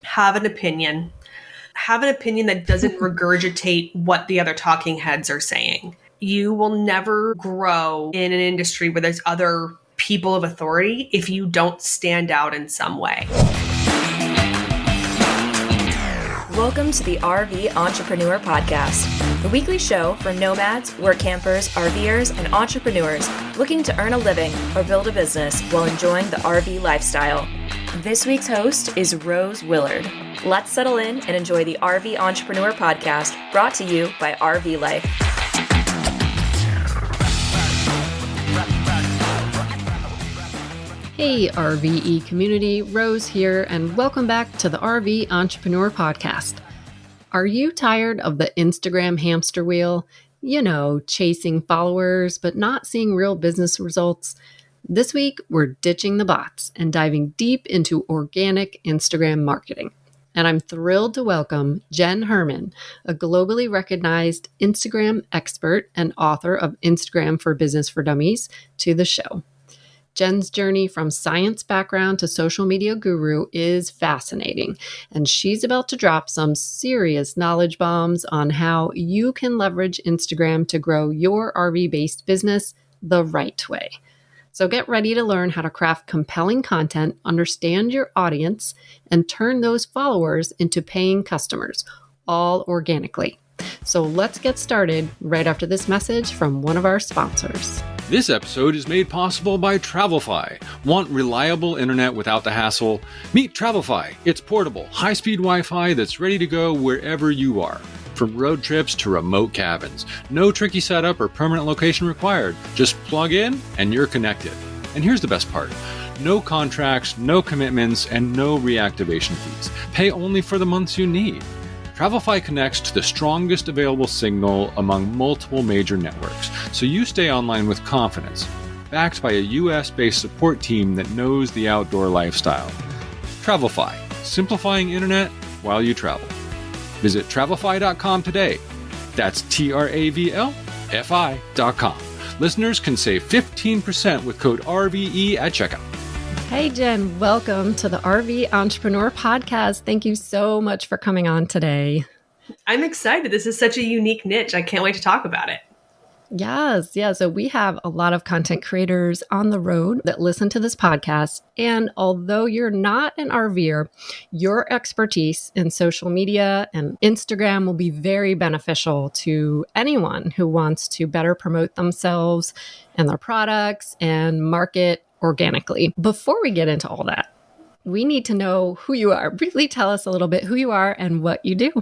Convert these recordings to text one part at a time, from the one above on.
have an opinion. Have an opinion that doesn't regurgitate what the other talking heads are saying. You will never grow in an industry where there's other people of authority if you don't stand out in some way. Welcome to the RV Entrepreneur Podcast, the weekly show for nomads, work campers, RVers, and entrepreneurs looking to earn a living or build a business while enjoying the RV lifestyle. This week's host is Rose Willard. Let's settle in and enjoy the RV Entrepreneur Podcast, brought to you by RV Life. Hey RVE community, Rose here, and welcome back to the RV Entrepreneur Podcast. Are you tired of the Instagram hamster wheel? You know, chasing followers, but not seeing real business results? This week, we're ditching the bots and diving deep into organic Instagram marketing. And I'm thrilled to welcome Jen Herman, a globally recognized Instagram expert and author of Instagram for Business for Dummies, to the show. Jen's journey from science background to social media guru is fascinating, and she's about to drop some serious knowledge bombs on how you can leverage Instagram to grow your RV-based business the right way. So get ready to learn how to craft compelling content, understand your audience, and turn those followers into paying customers, all organically. So let's get started right after this message from one of our sponsors. This episode is made possible by Travelfy. Want reliable internet without the hassle? Meet Travelfy. It's portable, high-speed Wi-Fi that's ready to go wherever you are. From road trips to remote cabins. No tricky setup or permanent location required. Just plug in and you're connected. And here's the best part. No contracts, no commitments, and no reactivation fees. Pay only for the months you need. Travelfy connects to the strongest available signal among multiple major networks, so you stay online with confidence, backed by a US-based support team that knows the outdoor lifestyle. Travelfy, simplifying internet while you travel. Visit Travelfy.com today. That's TRAVLFI.com. Listeners can save 15% with code RVE at checkout. Hey Jen, welcome to the RV Entrepreneur Podcast. Thank you so much for coming on today. I'm excited. This is such a unique niche. I can't wait to talk about it. Yes. So we have a lot of content creators on the road that listen to this podcast. And although you're not an RVer, your expertise in social media and Instagram will be very beneficial to anyone who wants to better promote themselves and their products and market organically. Before we get into all that, we need to know who you are. Briefly tell us a little bit who you are and what you do.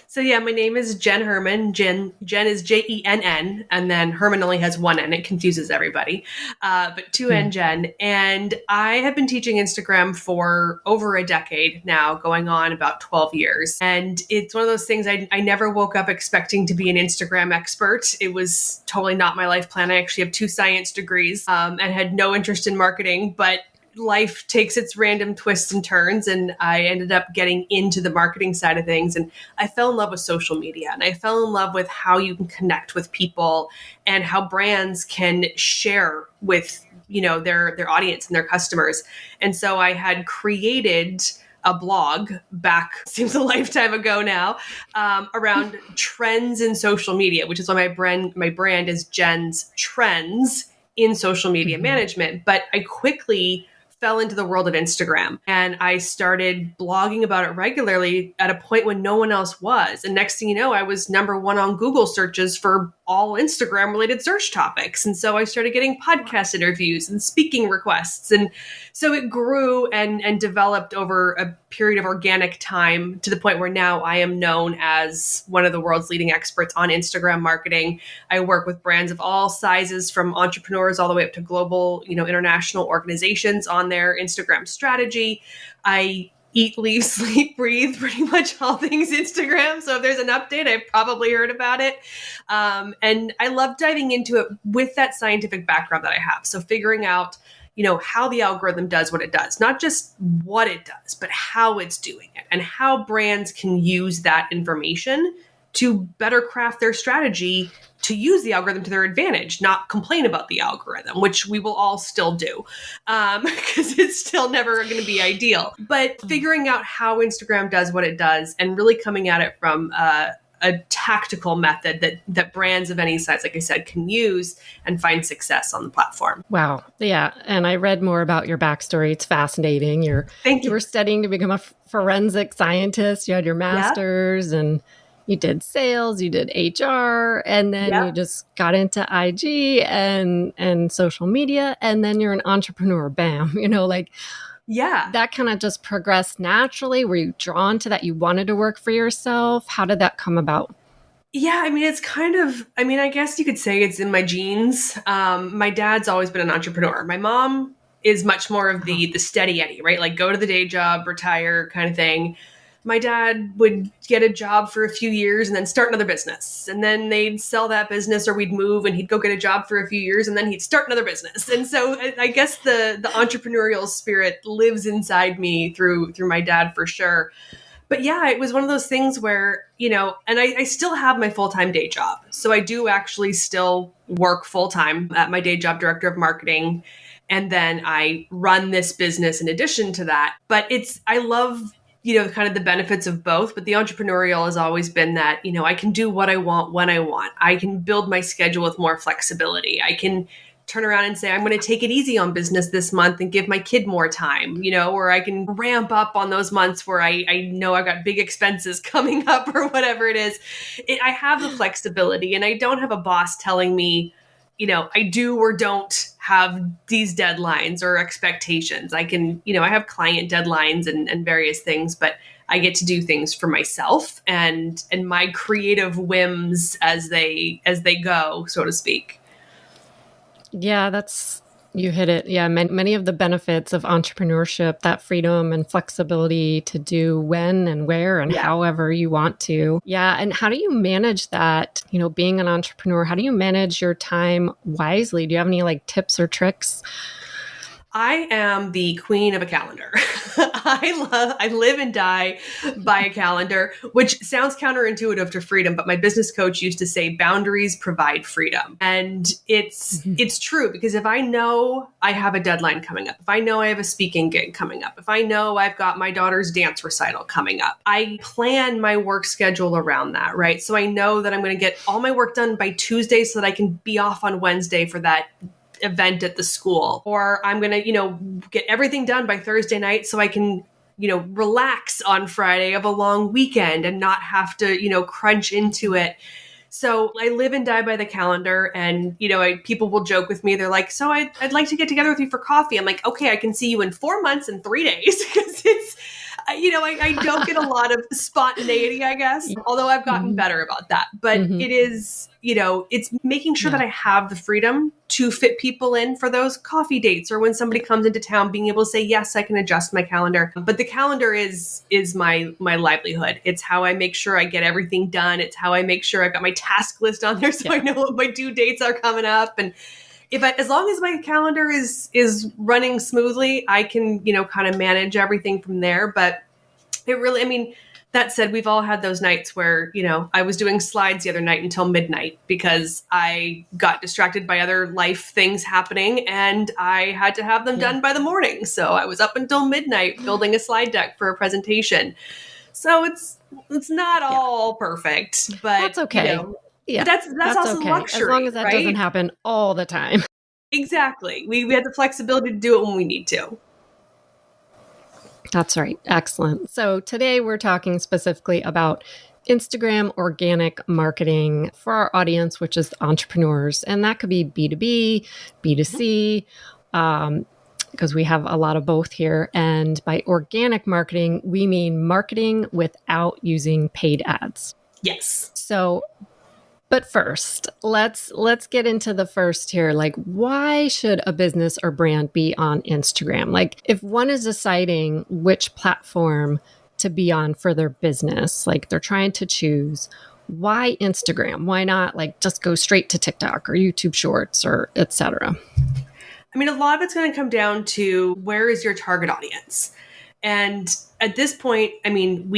So yeah, my name is Jen Herman. Jen is Jenn, and then Herman only has one N. It confuses everybody, but two N Jen. And I have been teaching Instagram for over a decade now, going on about 12 years. And it's one of those things I never woke up expecting to be an Instagram expert. It was totally not my life plan. I actually have 2 science degrees and had no interest in marketing, but life takes its random twists and turns, and I ended up getting into the marketing side of things, and I fell in love with social media, and I fell in love with how you can connect with people and how brands can share with, you know, their audience and their customers. And so I had created a blog back, seems a lifetime ago now, around trends in social media, which is why my brand is Jen's Trends in Social Media Management. But I quickly fell into the world of Instagram, and I started blogging about it regularly at a point when no one else was. And next thing you know, I was number 1 on Google searches for all Instagram related search topics. And so I started getting podcast interviews and speaking requests. And so it grew and developed over a period of organic time to the point where now I am known as one of the world's leading experts on Instagram marketing. I work with brands of all sizes, from entrepreneurs all the way up to global, international organizations on their Instagram strategy. I eat, leave, sleep, breathe, pretty much all things Instagram. So if there's an update, I've probably heard about it. And I love diving into it with that scientific background that I have. So figuring out, how the algorithm does what it does, not just what it does, but how it's doing it and how brands can use that information to better craft their strategy to use the algorithm to their advantage, not complain about the algorithm, which we will all still do, because it's still never going to be ideal. But figuring out how Instagram does what it does and really coming at it from a tactical method that brands of any size, like I said, can use and find success on the platform. Wow. Yeah. And I read more about your backstory. It's fascinating. You were studying to become a forensic scientist. You had your master's and you did sales, you did HR, and then you just got into IG and social media, and then you're an entrepreneur. Bam. That kind of just progressed naturally. Were you drawn to that? You wanted to work for yourself? How did that come about? Yeah, I mean, it's kind of, I guess you could say it's in my genes. My dad's always been an entrepreneur. My mom is much more of the steady Eddie, right? Like go to the day job, retire kind of thing. My dad would get a job for a few years and then start another business. And then they'd sell that business or we'd move and he'd go get a job for a few years and then he'd start another business. And so I guess the entrepreneurial spirit lives inside me through my dad for sure. But yeah, it was one of those things where, and I still have my full-time day job. So I do actually still work full-time at my day job, director of marketing. And then I run this business in addition to that. But I love kind of the benefits of both, but the entrepreneurial has always been that, I can do what I want when I want. I can build my schedule with more flexibility. I can turn around and say, I'm going to take it easy on business this month and give my kid more time, or I can ramp up on those months where I know I got big expenses coming up or whatever it is. I have the flexibility and I don't have a boss telling me, I do or don't have these deadlines or expectations. I can, I have client deadlines and various things, but I get to do things for myself and my creative whims as they go, so to speak. Yeah, you hit it. Yeah, many of the benefits of entrepreneurship, that freedom and flexibility to do when and where and however you want to. Yeah, and how do you manage that, being an entrepreneur? How do you manage your time wisely? Do you have any tips or tricks? I am the queen of a calendar. I live and die by a calendar, which sounds counterintuitive to freedom, but my business coach used to say boundaries provide freedom. And it's true, because if I know I have a deadline coming up, if I know I have a speaking gig coming up, if I know I've got my daughter's dance recital coming up, I plan my work schedule around that, right? So I know that I'm going to get all my work done by Tuesday so that I can be off on Wednesday for that event at the school, or I'm going to, get everything done by Thursday night so I can, relax on Friday of a long weekend and not have to, crunch into it. So I live and die by the calendar. And, people will joke with me. They're like, so I'd like to get together with you for coffee. I'm like, okay, I can see you in 4 months and 3 days, because it's, I don't get a lot of spontaneity, I guess, although I've gotten better about that. But it is, it's making sure that I have the freedom to fit people in for those coffee dates, or when somebody comes into town, being able to say, yes, I can adjust my calendar. But the calendar is my livelihood. It's how I make sure I get everything done. It's how I make sure I've got my task list on there so I know what my due dates are coming up. And as long as my calendar is running smoothly, I can, kind of manage everything from there. But it really, that said, we've all had those nights where, I was doing slides the other night until midnight because I got distracted by other life things happening and I had to have them done by the morning. So I was up until midnight building a slide deck for a presentation. So it's not all perfect, but that's okay. Yeah, that's also okay. luxury. As long as that doesn't happen all the time. Exactly. We have the flexibility to do it when we need to. That's right. Excellent. So today we're talking specifically about Instagram organic marketing for our audience, which is entrepreneurs. And that could be B2B, B2C, because we have a lot of both here. And by organic marketing, we mean marketing without using paid ads. Yes. But first, let's get into the first here. Why should a business or brand be on Instagram? If one is deciding which platform to be on for their business, they're trying to choose, why Instagram? Why not just go straight to TikTok or YouTube Shorts or etc.? A lot of it's going to come down to where is your target audience? And at this point, I mean,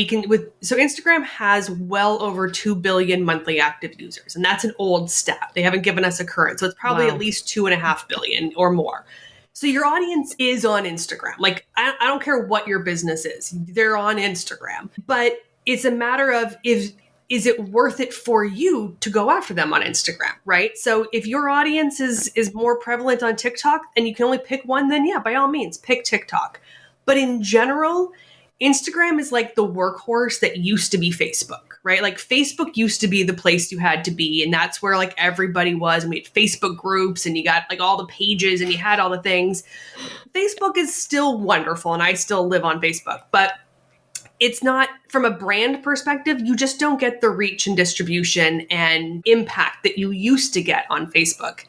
so Instagram has well over 2 billion monthly active users. And that's an old stat. They haven't given us a current. So it's probably at least 2.5 billion or more. So your audience is on Instagram. Like, I don't care what your business is. They're on Instagram. But it's a matter of is it worth it for you to go after them on Instagram, right? So if your audience is more prevalent on TikTok and you can only pick one, then yeah, by all means, pick TikTok. But in general, Instagram is like the workhorse that used to be Facebook, right? Like Facebook used to be the place you had to be. And that's where like everybody was. And we had Facebook groups and you got like all the pages and you had all the things. Facebook is still wonderful. And I still live on Facebook, but it's not, from a brand perspective, you just don't get the reach and distribution and impact that you used to get on Facebook.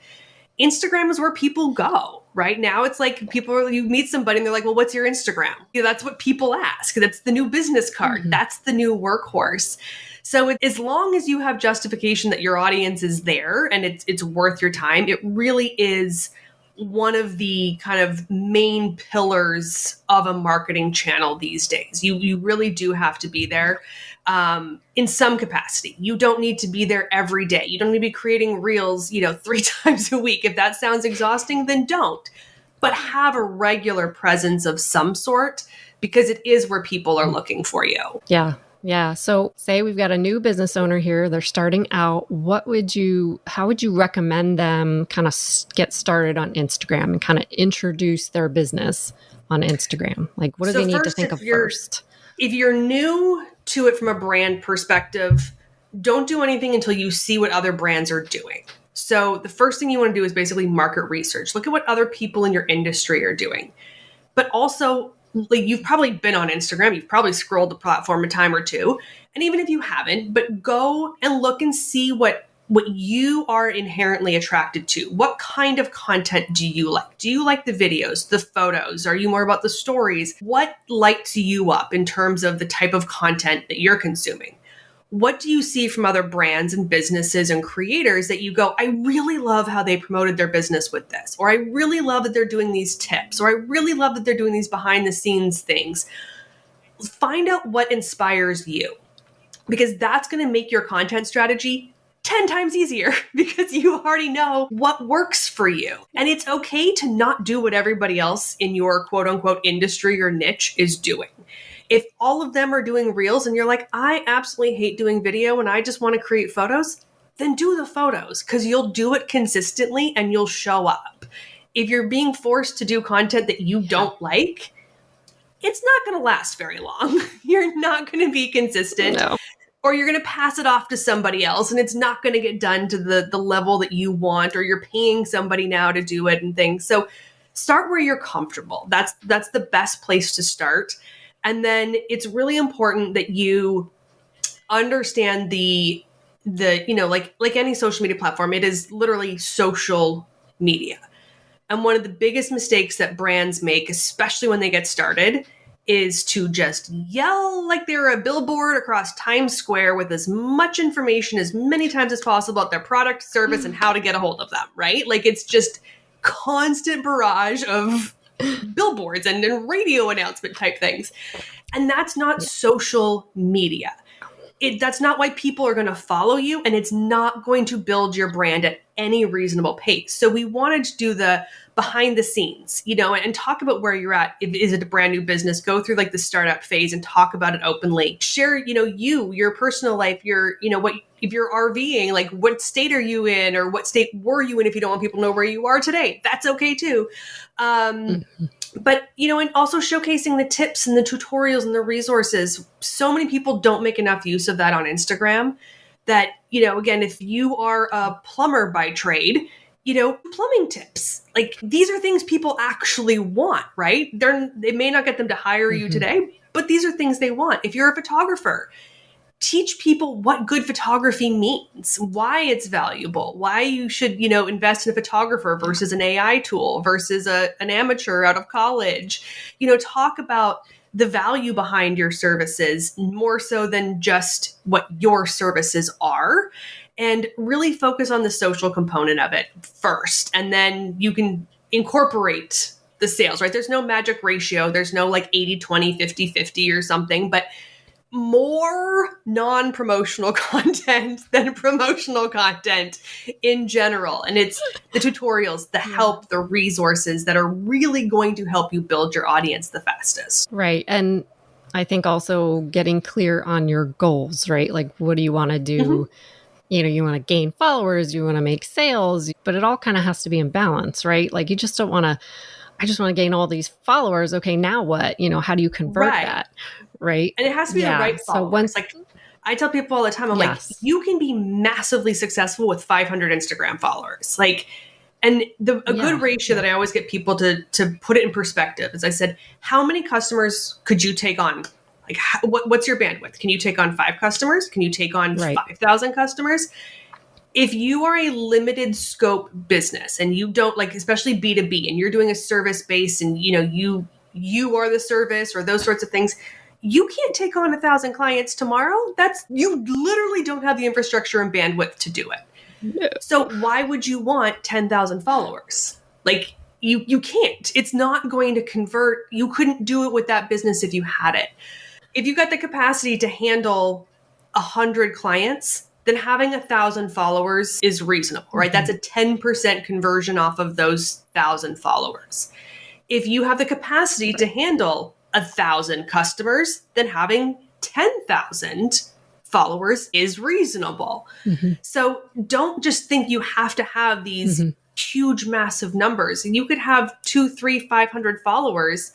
Instagram is where people go. Right now, it's like you meet somebody and they're like, well, what's your Instagram? That's what people ask. That's the new business card. Mm-hmm. That's the new workhorse. So as long as you have justification that your audience is there and it's worth your time, it really is one of the kind of main pillars of a marketing channel these days. You really do have to be there in some capacity. You don't need to be there every day. You don't need to be creating reels, 3 times a week. If that sounds exhausting, then don't. But have a regular presence of some sort because it is where people are looking for you. Yeah. Yeah. So say we've got a new business owner here, they're starting out. How would you recommend them kind of get started on Instagram and kind of introduce their business on Instagram? Like, what do they need to think of first? If you're new to it from a brand perspective, don't do anything until you see what other brands are doing. So the first thing you want to do is basically market research. Look at what other people in your industry are doing. But also, like, you've probably been on Instagram. You've probably scrolled the platform a time or two. And even if you haven't, but go and look and see what you are inherently attracted to. What kind of content do you like? Do you like the videos, the photos? Are you more about the stories? What lights you up in terms of the type of content that you're consuming? What do you see from other brands and businesses and creators that you go, I really love how they promoted their business with this, or I really love that they're doing these tips, or I really love that they're doing these behind the scenes things. Find out what inspires you, because that's going to make your content strategy 10 times easier because you already know what works for you. And it's okay to not do what everybody else in your quote unquote industry or niche is doing. If all of them are doing reels and you're like, I absolutely hate doing video and I just want to create photos, then do the photos because you'll do it consistently and you'll show up. If you're being forced to do content that you don't like, it's not going to last very long. You're not going to be consistent. No. Or you're going to pass it off to somebody else and it's not going to get done to the level that you want, or you're paying somebody now to do it and things. So start where you're comfortable. That's the best place to start. And then it's really important that you understand the like any social media platform, it is literally social media. And one of the biggest mistakes that brands make, especially when they get started, is to just yell like they're a billboard across Times Square with as much information as many times as possible about their product, service, and how to get a hold of them, right? Like it's just constant barrage of billboards and radio announcement type things. And that's not social media. That's not why people are going to follow you, and it's not going to build your brand at any reasonable pace. So we wanted to do the behind the scenes, and talk about where you're at. Is it a brand new business? Go through like the startup phase and talk about it openly. Share, your personal life, what, if you're RVing, like what state are you in, or what state were you in if you don't want people to know where you are today. That's okay too. But, and also showcasing the tips and the tutorials and the resources. So many people don't make enough use of that on Instagram that, again, if you are a plumber by trade, plumbing tips, like these are things people actually want, right? They may not get them to hire you today, but these are things they want. If you're a photographer, teach people what good photography means, why it's valuable, why you should, invest in a photographer versus an AI tool versus an amateur out of college. Talk about the value behind your services more so than just what your services are, and really focus on the social component of it first. And then you can incorporate the sales, right? There's no magic ratio. There's no like 80-20, 50-50 or something, but more non-promotional content than promotional content in general. And it's the tutorials, the help, the resources that are really going to help you build your audience the fastest. Right. And I think also getting clear on your goals, right? Like, what do you want to do? You know, you want to gain followers, you want to make sales, but it all kind of has to be in balance, right? Like, you just don't want to, I just want to gain all these followers. Okay, now what? You know, how do you convert that? Right. And it has to be the right followers. Like, I tell people all the time, I'm like, you can be massively successful with 500 Instagram followers. Like, and a good ratio that I always get people to put it in perspective is I said, how many customers could you take on? Like, what's your bandwidth? Can you take on 5 customers? Can you take on 5,000 customers? If you are a limited scope business and you don't, like, especially B2B, and you're doing a service base and, you know, you are the service or those sorts of things, you can't take on 1,000 clients tomorrow. You literally don't have the infrastructure and bandwidth to do it. No. So why would you want 10,000 followers? Like, you can't. It's not going to convert. You couldn't do it with that business if you had it. If you got the capacity to handle 100 clients, then having 1,000 followers is reasonable, right? That's a 10% conversion off of those 1,000 followers. If you have the capacity to handle 1,000 customers, then having 10,000 followers is reasonable. So don't just think you have to have these huge, massive numbers. You could have 200, 300, 500 followers.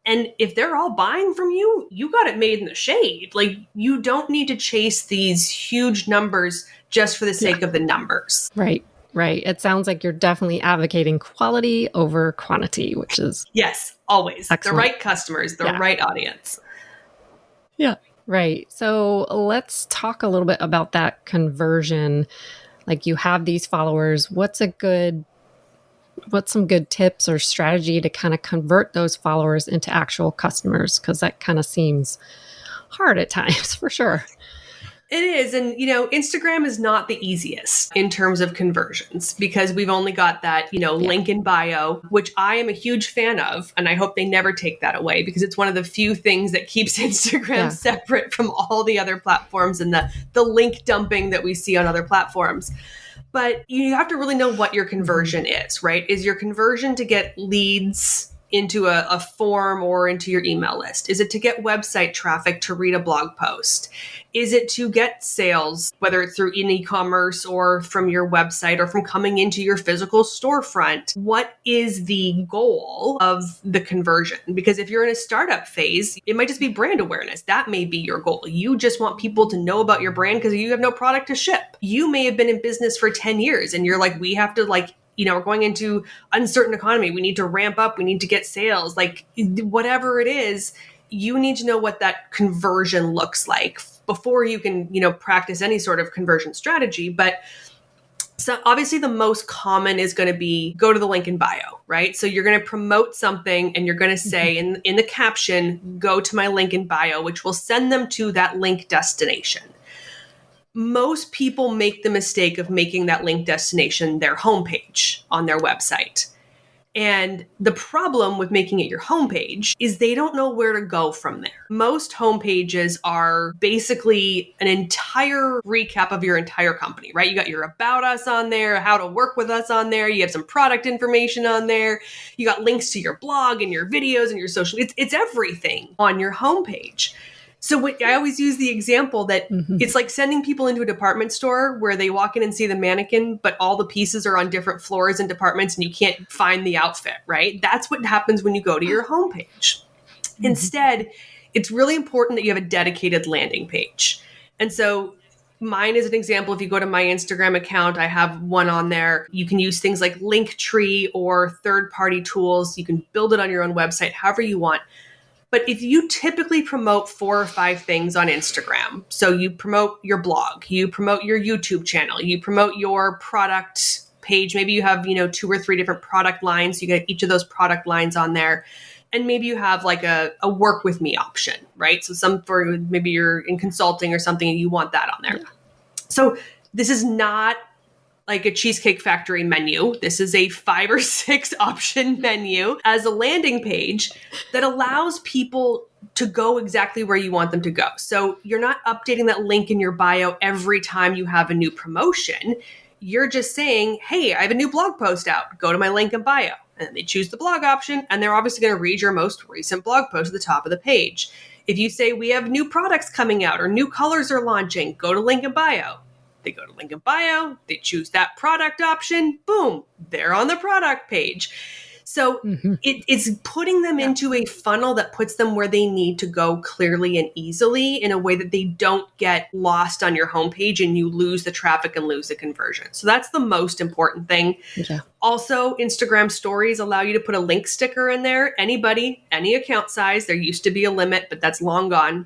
And if they're all buying from you, you got it made in the shade. Like, you don't need to chase these huge numbers just for the sake of the numbers. Right. Right. It sounds like you're definitely advocating quality over quantity, which is... Yes, always. Excellent. The right customers, the right audience. Yeah. Right. So let's talk a little bit about that conversion. Like, you have these followers. What's some good tips or strategy to kind of convert those followers into actual customers? Because that kind of seems hard at times, for sure. It is. And, you know, Instagram is not the easiest in terms of conversions because we've only got that, link in bio, which I am a huge fan of. And I hope they never take that away because it's one of the few things that keeps Instagram separate from all the other platforms and the link dumping that we see on other platforms. But you have to really know what your conversion is, right? Is your conversion to get leads into a form or into your email list? Is it to get website traffic to read a blog post? Is it to get sales, whether it's through in e-commerce or from your website or from coming into your physical storefront? What is the goal of the conversion? Because if you're in a startup phase, it might just be brand awareness. That may be your goal. You just want people to know about your brand because you have no product to ship. You may have been in business for 10 years and you're like, we have to we're going into uncertain economy. We need to ramp up. We need to get sales. Like, whatever it is, you need to know what that conversion looks like before you can, practice any sort of conversion strategy. But so obviously the most common is going to be go to the link in bio, right? So you're going to promote something and you're going to say in the caption, go to my link in bio, which will send them to that link destination. Most people make the mistake of making that link destination their homepage on their website. And the problem with making it your homepage is they don't know where to go from there. Most homepages are basically an entire recap of your entire company, right? You got your about us on there, how to work with us on there. You have some product information on there. You got links to your blog and your videos and your social. It's everything on your homepage. So I always use the example that it's like sending people into a department store where they walk in and see the mannequin, but all the pieces are on different floors and departments and you can't find the outfit, right? That's what happens when you go to your homepage. Instead, it's really important that you have a dedicated landing page. And so mine is an example. If you go to my Instagram account, I have one on there. You can use things like Linktree or third-party tools. You can build it on your own website, however you want. But if you typically promote 4 or 5 things on Instagram, so you promote your blog, you promote your YouTube channel, you promote your product page, maybe you have, 2 or 3 different product lines, you get each of those product lines on there. And maybe you have like a work with me option, right? So maybe you're in consulting or something and you want that on there. Yeah. So this is not like a Cheesecake Factory menu. This is a 5 or 6 option menu as a landing page that allows people to go exactly where you want them to go. So you're not updating that link in your bio every time you have a new promotion. You're just saying, hey, I have a new blog post out. Go to my link in bio. And then they choose the blog option, and they're obviously going to read your most recent blog post at the top of the page. If you say we have new products coming out or new colors are launching, go to link in bio. They go to link in bio, they choose that product option, boom, they're on the product page. So it's putting them into a funnel that puts them where they need to go clearly and easily in a way that they don't get lost on your homepage and you lose the traffic and lose the conversion. So that's the most important thing. Yeah. Also, Instagram stories allow you to put a link sticker in there. Anybody, any account size, there used to be a limit, but that's long gone.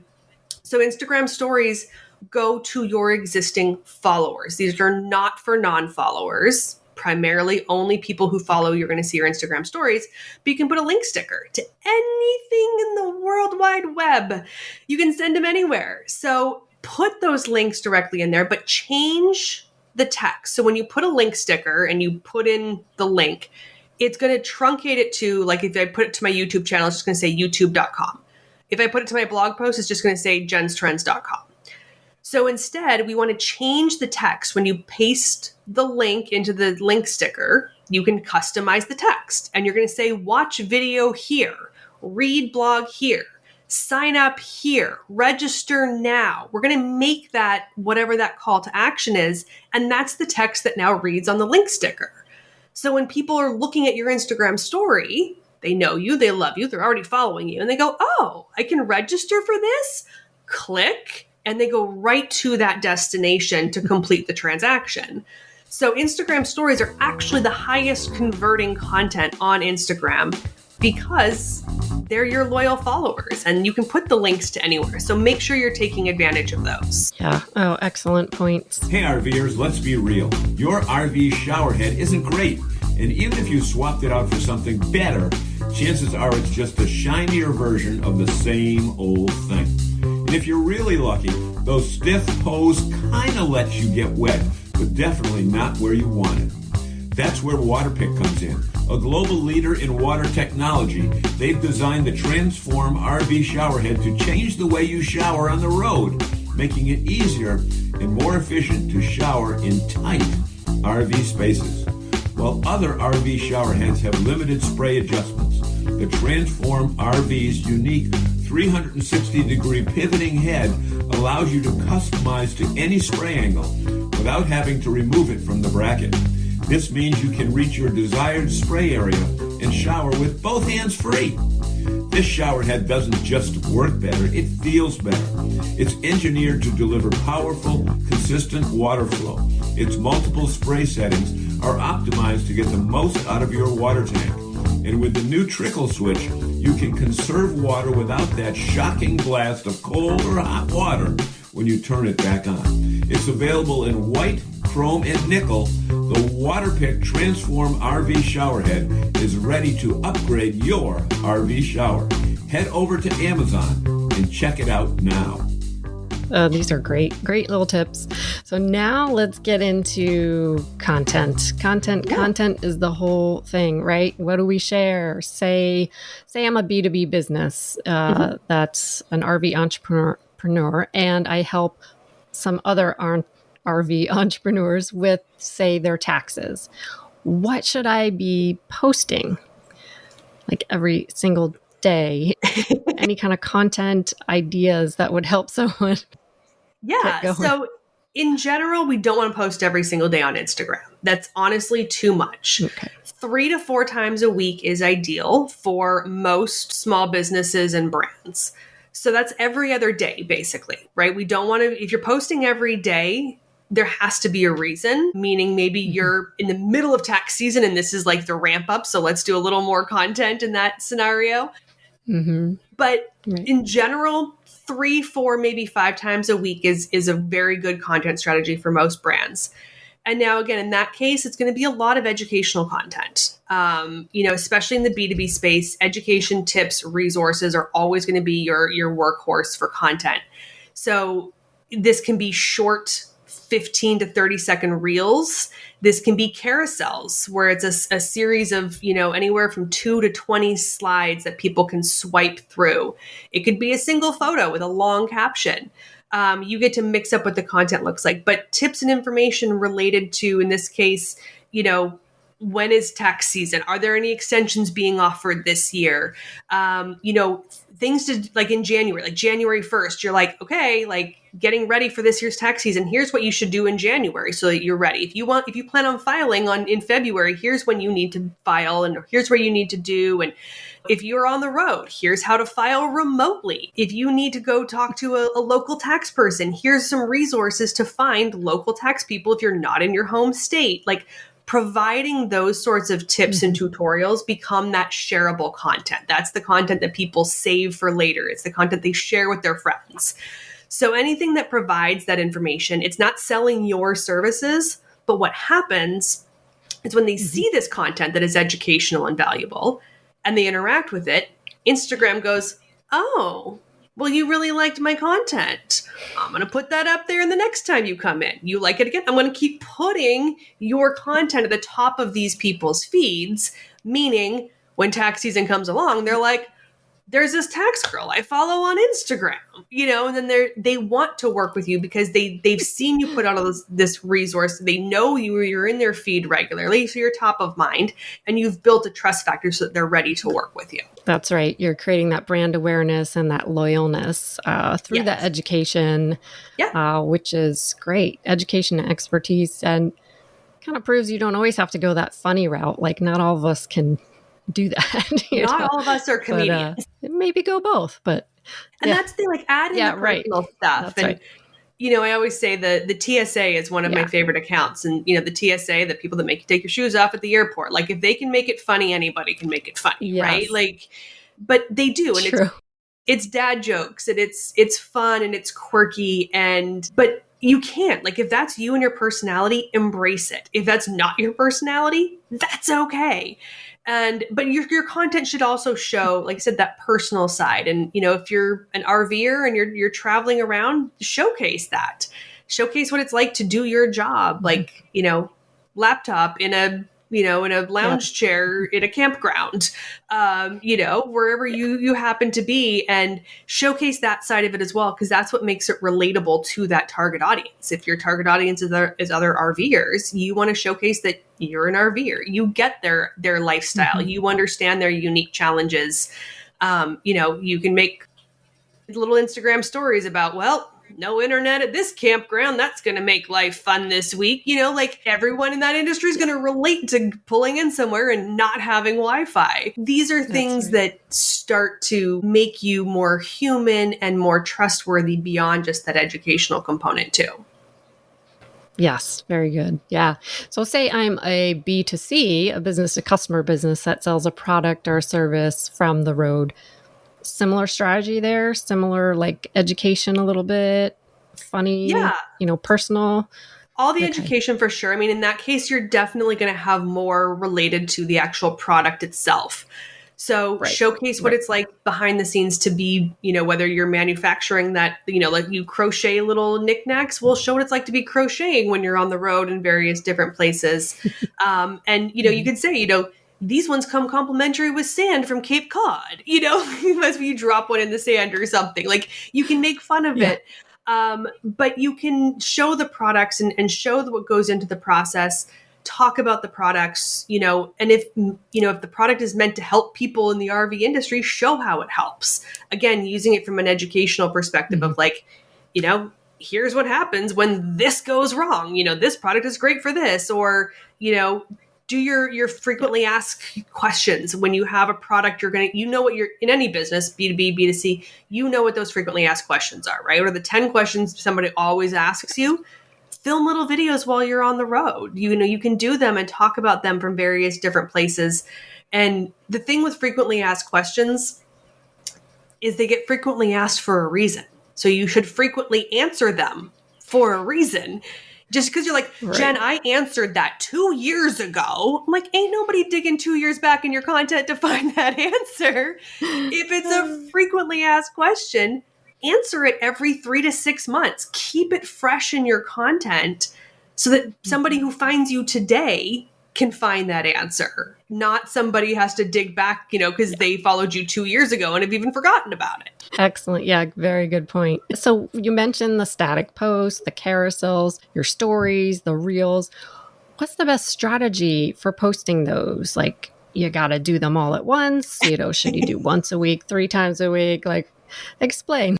So Instagram stories go to your existing followers. These are not for non-followers. Primarily only people who follow you're going to see your Instagram stories, but you can put a link sticker to anything in the World Wide Web. You can send them anywhere. So put those links directly in there, but change the text. So when you put a link sticker and you put in the link, it's going to truncate it to, like if I put it to my YouTube channel, it's just going to say youtube.com. If I put it to my blog post, it's just going to say jenstrends.com. So instead, we want to change the text. When you paste the link into the link sticker, you can customize the text. And you're going to say, watch video here, read blog here, sign up here, register now. We're going to make that whatever that call to action is. And that's the text that now reads on the link sticker. So when people are looking at your Instagram story, they know you, they love you, they're already following you. And they go, oh, I can register for this? Click. And they go right to that destination to complete the transaction. So Instagram stories are actually the highest converting content on Instagram because they're your loyal followers and you can put the links to anywhere. So make sure you're taking advantage of those. Yeah. Oh, excellent points. Hey, RVers, let's be real. Your RV showerhead isn't great. And even if you swapped it out for something better, chances are it's just a shinier version of the same old thing. And if you're really lucky, those stiff hose kind of let you get wet, but definitely not where you want it. That's where Waterpik comes in. A global leader in water technology, they've designed the Transform RV showerhead to change the way you shower on the road, making it easier and more efficient to shower in tight RV spaces. While other RV showerheads have limited spray adjustments, the Transform RV's unique 360-degree pivoting head allows you to customize to any spray angle without having to remove it from the bracket. This means you can reach your desired spray area and shower with both hands free. This shower head doesn't just work better, it feels better. It's engineered to deliver powerful, consistent water flow. Its multiple spray settings are optimized to get the most out of your water tank. And with the new trickle switch, you can conserve water without that shocking blast of cold or hot water when you turn it back on. It's available in white, chrome, and nickel. The Waterpik Transform RV Showerhead is ready to upgrade your RV shower. Head over to Amazon and check it out now. These are great little tips. So now let's get into content. Content is the whole thing, right? What do we share? Say I'm a B2B business that's an RV entrepreneur, and I help some other RV entrepreneurs with, say, their taxes. What should I be posting? Like every single day? Any kind of content ideas that would help someone? Yeah. So in general, we don't want to post every single day on Instagram. That's honestly too much. Okay. 3 to 4 times a week is ideal for most small businesses and brands. So that's every other day, basically, right? We don't want to, if you're posting every day, there has to be a reason, meaning maybe you're in the middle of tax season and this is like the ramp up. So let's do a little more content in that scenario. But in general, 3, 4, maybe 5 times a week is a very good content strategy for most brands. And now, again, in that case, it's going to be a lot of educational content. Especially in the B2B space, education tips, resources are always going to be your workhorse for content. So this can be short 15 to 30 second reels. This can be carousels where it's a series of, anywhere from 2 to 20 slides that people can swipe through. It could be a single photo with a long caption. You get to mix up what the content looks like, but tips and information related to, in this case, when is tax season? Are there any extensions being offered this year? Things to like in January, like January 1st, you're like, okay, like getting ready for this year's tax season. Here's what you should do in January so that you're ready. If you plan on filing in February, here's when you need to file and here's where you need to do. And if you're on the road, here's how to file remotely. If you need to go talk to a local tax person, here's some resources to find local tax people if you're not in your home state. Like, providing those sorts of tips and tutorials become that shareable content. That's the content that people save for later. It's the content they share with their friends. So anything that provides that information, it's not selling your services, but what happens is when they see this content that is educational and valuable and they interact with it, Instagram goes, oh, well, you really liked my content. I'm going to put that up there, and the next time you come in, you like it again. I'm going to keep putting your content at the top of these people's feeds, meaning when tax season comes along, they're like, there's this tax girl I follow on Instagram, and then they want to work with you because they've seen you put out this resource. They know you're in their feed regularly, so you're top of mind, and you've built a trust factor so that they're ready to work with you. That's right. You're creating that brand awareness and that loyalness through that education, which is great. Education and expertise, and kind of proves you don't always have to go that funny route. Like, not all of us can do that. Not all of us are comedians. But, maybe go both, but and that's the like add in the personal stuff. That's and I always say the TSA is one of my favorite accounts, and the TSA, the people that make you take your shoes off at the airport, like if they can make it funny, anybody can make it funny, right? Like, but they do, and it's dad jokes, and it's fun and it's quirky, but you can't, like, if that's you and your personality, embrace it. If that's not your personality, that's okay. But your content should also show, like I said, that personal side. And, if you're an RVer and you're traveling around, showcase that. Showcase what it's like to do your job, like, laptop in a lounge chair in a campground, wherever you happen to be, and showcase that side of it as well, because that's what makes it relatable to that target audience. If your target audience is other RVers, you want to showcase that you're an RVer. You get their lifestyle. You understand their unique challenges. You can make little Instagram stories about, well, no internet at this campground. That's going to make life fun this week. Like everyone in that industry is going to relate to pulling in somewhere and not having Wi-Fi. These are things that start to make you more human and more trustworthy beyond just that educational component too. Yes, very good. Yeah. So say I'm a B2C, a business to customer business that sells a product or a service from the road. Similar strategy there, similar like education a little bit, funny, personal. All the education for sure. I mean, in that case, you're definitely going to have more related to the actual product itself. So showcase what it's like behind the scenes to be, whether you're manufacturing that, like you crochet little knickknacks, well, show what it's like to be crocheting when you're on the road in various different places. And, you could say, these ones come complimentary with sand from Cape Cod, unless you drop one in the sand or something. Like, you can make fun of it, but you can show the products and show what goes into the process, talk about the products, and if the product is meant to help people in the RV industry, show how it helps. Again, using it from an educational perspective of like, here's what happens when this goes wrong. This product is great for this, or, do your frequently asked questions when you have a product what you're in any business, B2B, B2C, what those frequently asked questions are, right? Or the 10 questions somebody always asks you. Film little videos while you're on the road. You can do them and talk about them from various different places. And the thing with frequently asked questions is they get frequently asked for a reason. So you should frequently answer them for a reason. Just because you're like, Jen, I answered that 2 years ago. I'm like, ain't nobody digging 2 years back in your content to find that answer. If it's a frequently asked question, answer it every 3 to 6 months. Keep it fresh in your content so that somebody who finds you today can find that answer. Not somebody has to dig back, because they followed you 2 years ago and have even forgotten about it. Excellent. Yeah, very good point. So you mentioned the static posts, the carousels, your stories, the reels. What's the best strategy for posting those? Like, you got to do them all at once? Should you do once a week, 3 times a week? Like, explain.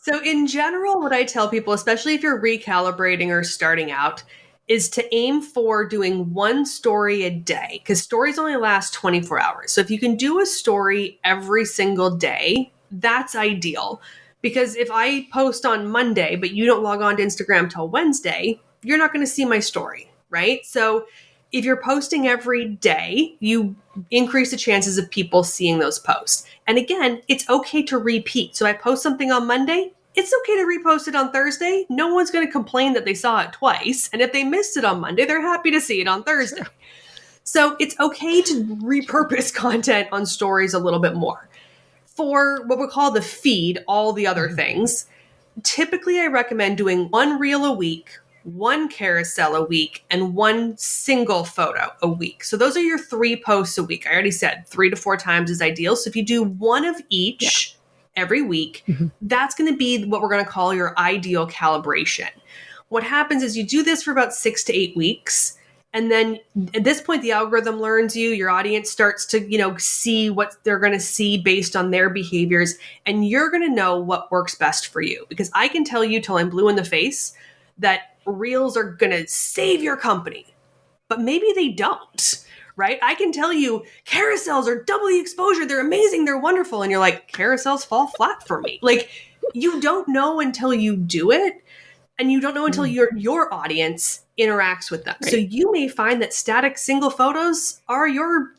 So in general, what I tell people, especially if you're recalibrating or starting out, is to aim for doing one story a day, because stories only last 24 hours. So if you can do a story every single day, that's ideal. Because if I post on Monday, but you don't log on to Instagram till Wednesday, you're not going to see my story, right? So if you're posting every day, you increase the chances of people seeing those posts. And again, it's okay to repeat. So I post something on Monday, it's okay to repost it on Thursday. No one's going to complain that they saw it twice. And if they missed it on Monday, they're happy to see it on Thursday. Sure. So it's okay to repurpose content on stories a little bit more. For what we call the feed, all the other things, typically I recommend doing one reel a week, one carousel a week, and one single photo a week. So those are your 3 posts a week. I already said 3 to 4 times is ideal. So if you do one of each every week, that's going to be what we're going to call your ideal calibration. What happens is you do this for about 6 to 8 weeks. And then at this point, the algorithm learns you, your audience starts to, see what they're going to see based on their behaviors. And you're going to know what works best for you. Because I can tell you till I'm blue in the face that reels are going to save your company, but maybe they don't, right? I can tell you carousels are double the exposure. They're amazing. They're wonderful. And you're like, carousels fall flat for me. Like, you don't know until you do it. And you don't know until your audience interacts with them. Right. So you may find that static single photos are your,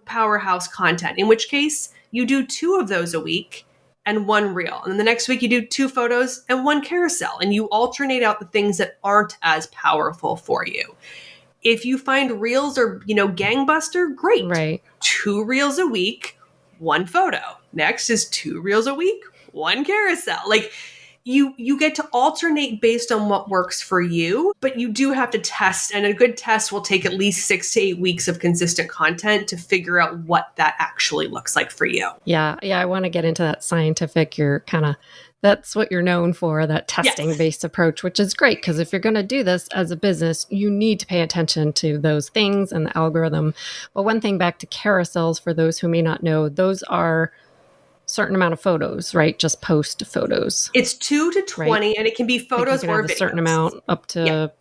powerhouse content, in which case you do 2 of those a week and 1 reel. And then the next week you do 2 photos and 1 carousel, and you alternate out the things that aren't as powerful for you. If you find reels are, gangbuster, great. Right. 2 reels a week, 1 photo. Next is 2 reels a week, 1 carousel. Like, you get to alternate based on what works for you, but you do have to test, and a good test will take at least 6 to 8 weeks of consistent content to figure out what that actually looks like for you. Yeah. I want to get into that scientific, that's what you're known for, that testing-based approach, which is great, because if you're going to do this as a business, you need to pay attention to those things and the algorithm. But one thing back to carousels, for those who may not know, those are certain amount of photos, right? Just post photos. It's 2 to 20, right? And it can be photos or videos. A certain amount up to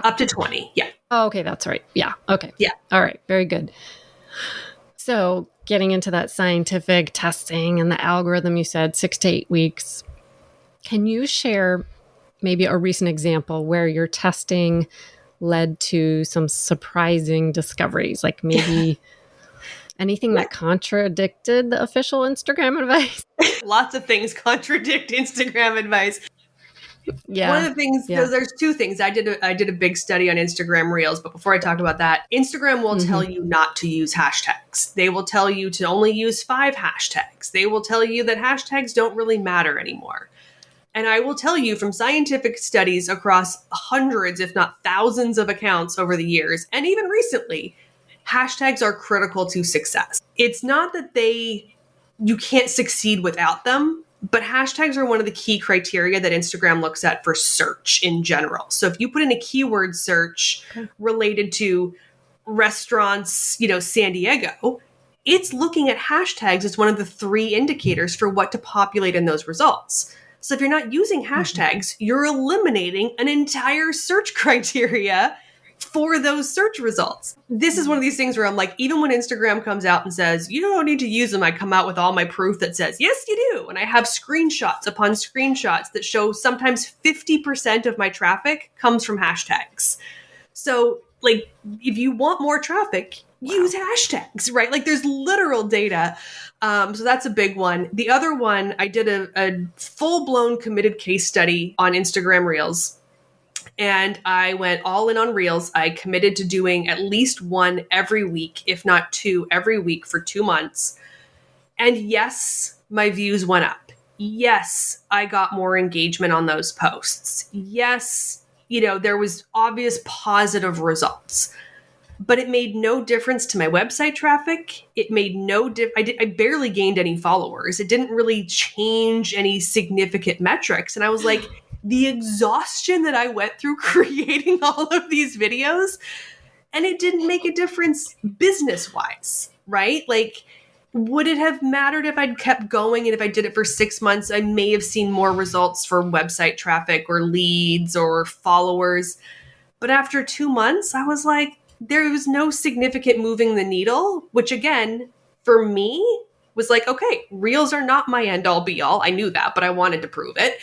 up to 20. Yeah. Oh, okay, that's right. Yeah. Okay. Yeah. All right. Very good. So getting into that scientific testing and the algorithm, you said 6 to 8 weeks. Can you share maybe a recent example where your testing led to some surprising discoveries, like maybe anything that contradicted the official Instagram advice? Lots of things contradict Instagram advice. Yeah. One of the things, there's 2 things. I did a big study on Instagram Reels, but before I talk about that, Instagram will tell you not to use hashtags. They will tell you to only use 5 hashtags. They will tell you that hashtags don't really matter anymore. And I will tell you from scientific studies across hundreds, if not thousands of accounts over the years, and even recently, hashtags are critical to success. It's not that you can't succeed without them, but hashtags are one of the key criteria that Instagram looks at for search in general. So if you put in a keyword search related to restaurants, San Diego, it's looking at hashtags as one of the 3 indicators for what to populate in those results. So if you're not using hashtags, you're eliminating an entire search criteria for those search results. This is one of these things where I'm like, even when Instagram comes out and says, you don't need to use them, I come out with all my proof that says, yes, you do. And I have screenshots upon screenshots that show sometimes 50% of my traffic comes from hashtags. So like, if you want more traffic, use hashtags, right? Like there's literal data. So that's a big one. The other one, I did a full-blown committed case study on Instagram Reels. And I went all in on Reels. I committed to doing at least 1 every week, if not 2 every week for 2 months. And yes, my views went up. yes, I got more engagement on those posts. Yes, there was obvious positive results. But it made no difference to my website traffic. It made no I barely gained any followers. It didn't really change any significant metrics. And I was like, the exhaustion that I went through creating all of these videos, and it didn't make a difference business-wise, right? Like, would it have mattered if I'd kept going and if I did it for 6 months, I may have seen more results for website traffic or leads or followers. But after 2 months, I was like, there was no significant moving the needle, which again, for me, was like, okay, reels are not my end all be all. I knew that, but I wanted to prove it.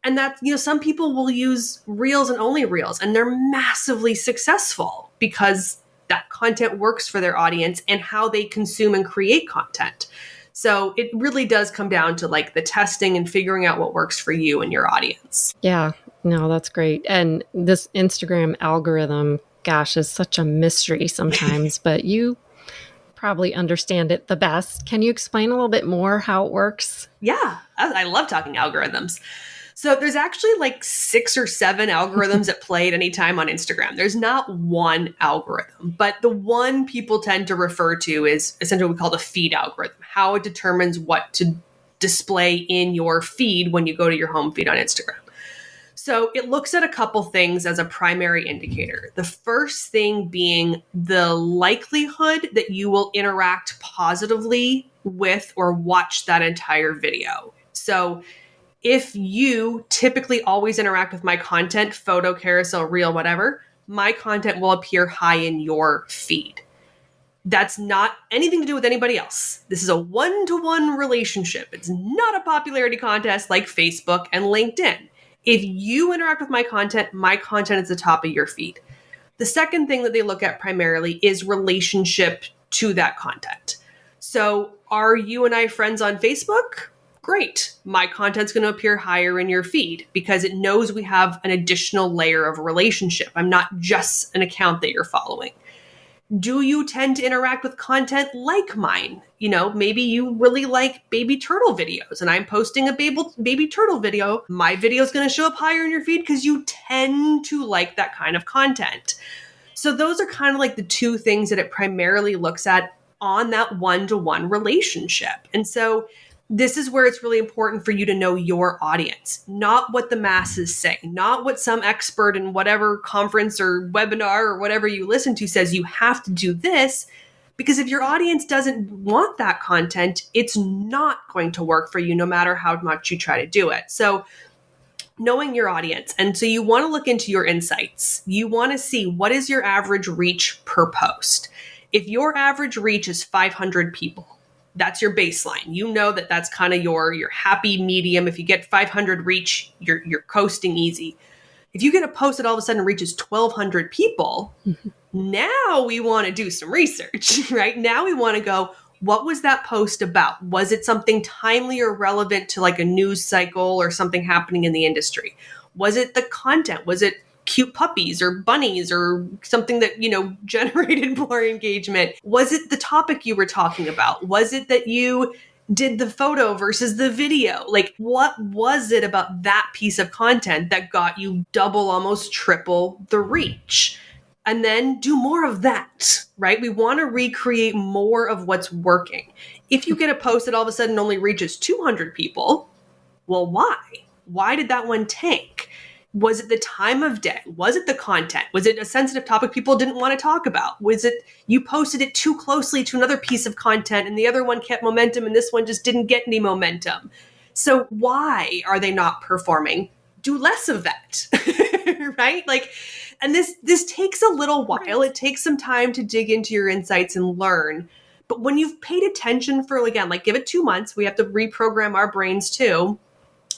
And that, some people will use reels and only reels, and they're massively successful because that content works for their audience and how they consume and create content. So it really does come down to like the testing and figuring out what works for you and your audience. Yeah, no, that's great. And this Instagram algorithm, gosh, is such a mystery sometimes, but you probably understand it the best. Can you explain a little bit more how it works? Yeah, I love talking algorithms. So there's actually like 6 or 7 algorithms at play at any time on Instagram. There's not one algorithm, but the one people tend to refer to is essentially what we call the feed algorithm, how it determines what to display in your feed when you go to your home feed on Instagram. So it looks at a couple things as a primary indicator. The first thing being the likelihood that you will interact positively with or watch that entire video. So if you typically always interact with my content, photo, carousel, reel, whatever, my content will appear high in your feed. That's not anything to do with anybody else. This is a one-to-one relationship. It's not a popularity contest like Facebook and LinkedIn. If you interact with my content is at the top of your feed. The second thing that they look at primarily is relationship to that content. So are you and I friends on Facebook? Great. My content's going to appear higher in your feed because it knows we have an additional layer of relationship. I'm not just an account that you're following. Do you tend to interact with content like mine? Maybe you really like baby turtle videos and I'm posting a baby turtle video. My video is going to show up higher in your feed because you tend to like that kind of content. So those are kind of like the two things that it primarily looks at on that one-to-one relationship. And so this is where it's really important for you to know your audience, not what the masses say, not what some expert in whatever conference or webinar or whatever you listen to says you have to do this, because if your audience doesn't want that content, it's not going to work for you no matter how much you try to do it. So knowing your audience. And so you want to look into your insights. You want to see what is your average reach per post. If your average reach is 500 people, that's your baseline. You know that that's kind of your happy medium. If you get 500 reach, you're coasting easy. If you get a post that all of a sudden reaches 1,200 people, now we want to do some research, right? Now we want to go, what was that post about? Was it something timely or relevant to like a news cycle or something happening in the industry? Was it the content? Was it cute puppies or bunnies or something that, generated more engagement? Was it the topic you were talking about? Was it that you did the photo versus the video? Like, what was it about that piece of content that got you double, almost triple the reach? And then do more of that, right? We want to recreate more of what's working. If you get a post that all of a sudden only reaches 200 people, well, why? Why did that one tank? Was it the time of day? Was it the content? Was it a sensitive topic people didn't want to talk about? Was it you posted it too closely to another piece of content and the other one kept momentum and this one just didn't get any momentum? So why are they not performing? Do less of that, right? And this takes a little while. It takes some time to dig into your insights and learn. But when you've paid attention for, again, give it 2 months, we have to reprogram our brains too.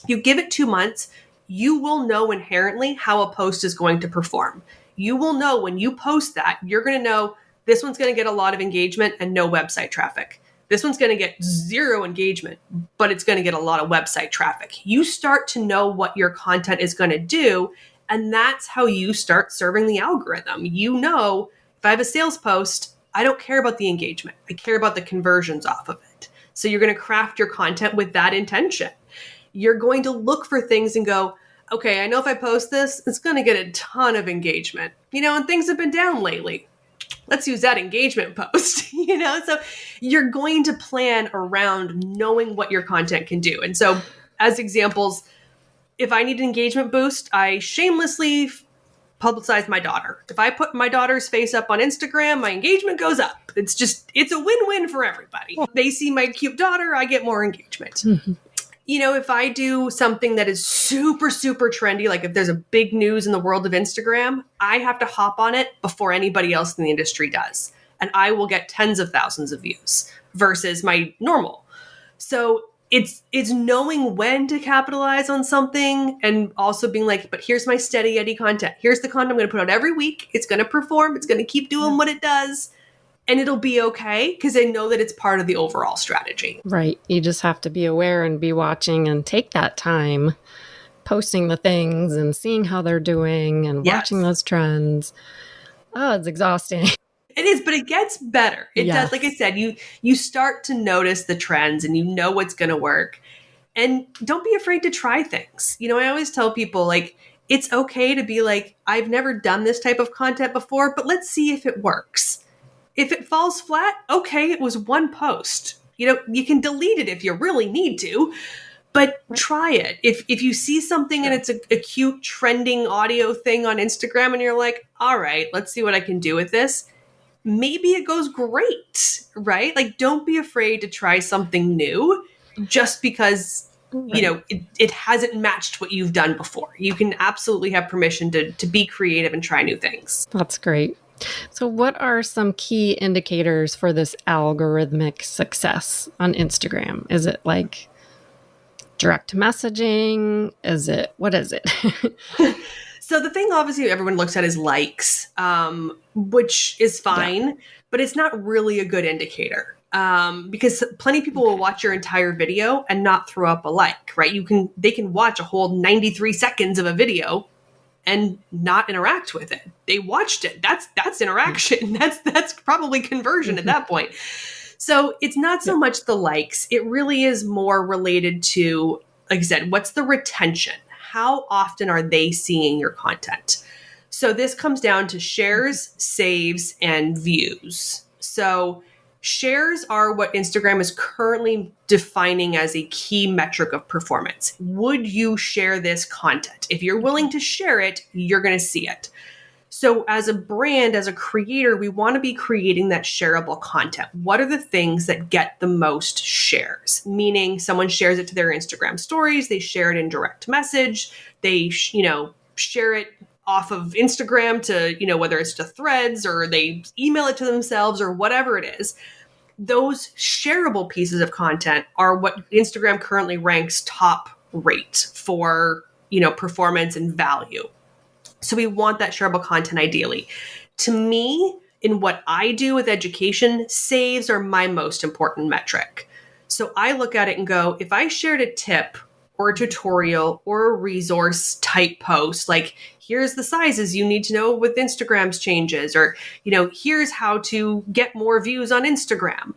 You give it 2 months, you will know inherently how a post is going to perform. You will know when you post that, you're going to know this one's going to get a lot of engagement and no website traffic. This one's going to get 0 engagement, but it's going to get a lot of website traffic. You start to know what your content is going to do, and that's how you start serving the algorithm. You know, if I have a sales post, I don't care about the engagement. I care about the conversions off of it. So you're going to craft your content with that intention. you're going to look for things and go, okay, I know if I post this, it's going to get a ton of engagement, and things have been down lately. Let's use that engagement post, so you're going to plan around knowing what your content can do. And so as examples, if I need an engagement boost, I shamelessly publicize my daughter. If I put my daughter's face up on Instagram, my engagement goes up. It's a win-win for everybody. They see my cute daughter, I get more engagement. Mm-hmm. If I do something that is super, super trendy, like if there's a big news in the world of Instagram, I have to hop on it before anybody else in the industry does. And I will get tens of thousands of views versus my normal. So it's knowing when to capitalize on something and also being like, but here's my steady Eddie content. Here's the content I'm going to put out every week. It's going to perform. It's going to keep doing what it does. And it'll be okay because I know that it's part of the overall strategy. Right. You just have to be aware and be watching and take that time posting the things and seeing how they're doing and watching those trends. Oh, it's exhausting. It is, but it gets better. It does. Like I said, you start to notice the trends and you know what's going to work. And don't be afraid to try things. I always tell people, like, it's okay to be like, I've never done this type of content before, but let's see if it works. If it falls flat, okay, it was one post. You can delete it if you really need to, but try it. If you see something and it's a cute trending audio thing on Instagram and you're like, all right, let's see what I can do with this. Maybe it goes great, right? Like, don't be afraid to try something new just because, it hasn't matched what you've done before. You can absolutely have permission to be creative and try new things. That's great. So what are some key indicators for this algorithmic success on Instagram? Is it like direct messaging? What is it? So the thing obviously everyone looks at is likes, which is fine, but it's not really a good indicator because plenty of people will watch your entire video and not throw up a like, right? They can watch a whole 93 seconds of a video and not interact with it. They watched it. That's interaction. That's probably conversion at that point. So it's not so much the likes. It really is more related to, like I said, what's the retention? How often are they seeing your content? So this comes down to shares, saves, and views. So shares are what Instagram is currently defining as a key metric of performance. Would you share this content? If you're willing to share it, you're going to see it. So as a brand, as a creator, we want to be creating that shareable content. What are the things that get the most shares? Meaning someone shares it to their Instagram stories, they share it in direct message, they, share it off of Instagram to, whether it's to threads or they email it to themselves or whatever it is. Those shareable pieces of content are what Instagram currently ranks top rate for, performance and value. So we want that shareable content ideally. To me, in what I do with education, saves are my most important metric. So I look at it and go, if I shared a tip or a tutorial or a resource type post, like here's the sizes you need to know with Instagram's changes, or, here's how to get more views on Instagram.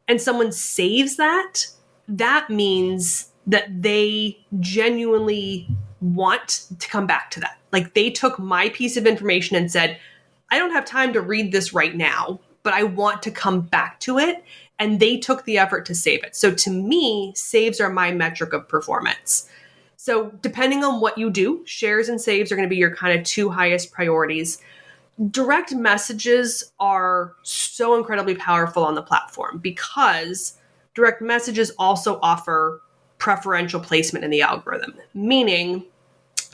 And someone saves that, that means that they genuinely want to come back to that. Like they took my piece of information and said, I don't have time to read this right now, but I want to come back to it. And they took the effort to save it. So to me, saves are my metric of performance. So depending on what you do, shares and saves are going to be your kind of two highest priorities. Direct messages are so incredibly powerful on the platform because direct messages also offer preferential placement in the algorithm. Meaning,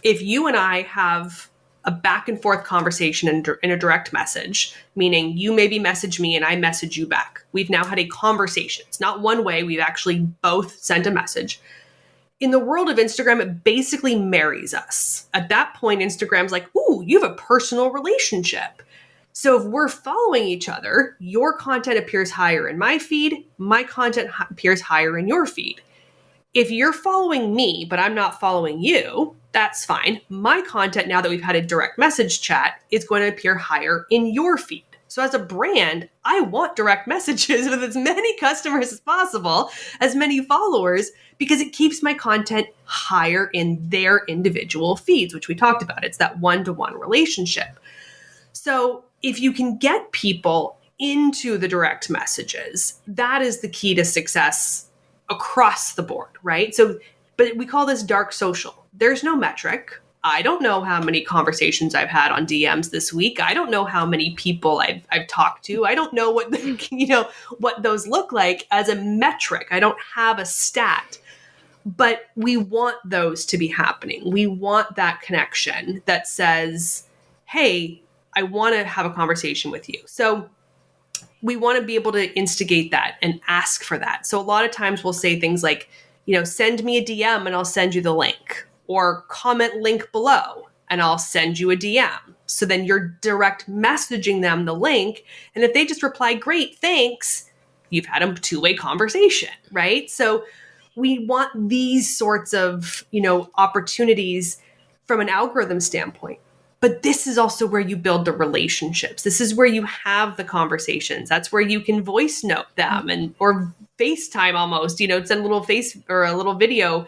if you and I have a back and forth conversation in a direct message, meaning you maybe message me and I message you back. We've now had a conversation. It's not one way. We've actually both sent a message. In the world of Instagram, it basically marries us. At that point, Instagram's like, ooh, you have a personal relationship. So if we're following each other, your content appears higher in my feed, my content appears higher in your feed. If you're following me, but I'm not following you, that's fine. My content, now that we've had a direct message chat, is going to appear higher in your feed. So as a brand, I want direct messages with as many customers as possible, as many followers, because it keeps my content higher in their individual feeds, which we talked about. It's that one-to-one relationship. So if you can get people into the direct messages, that is the key to success across the board, right? So, but we call this dark social. There's no metric. I don't know how many conversations I've had on DMs this week. I don't know how many people I've talked to. I don't know what what those look like as a metric. I don't have a stat. But we want those to be happening. We want that connection that says, "Hey, I want to have a conversation with you." So we want to be able to instigate that and ask for that. So a lot of times we'll say things like, send me a DM and I'll send you the link, or comment link below and I'll send you a DM. So then you're direct messaging them the link. And if they just reply, "Great, thanks," you've had a two-way conversation, right? So we want these sorts of, opportunities from an algorithm standpoint. But this is also where you build the relationships. This is where you have the conversations. That's where you can voice note them or FaceTime almost, send a little face or a little video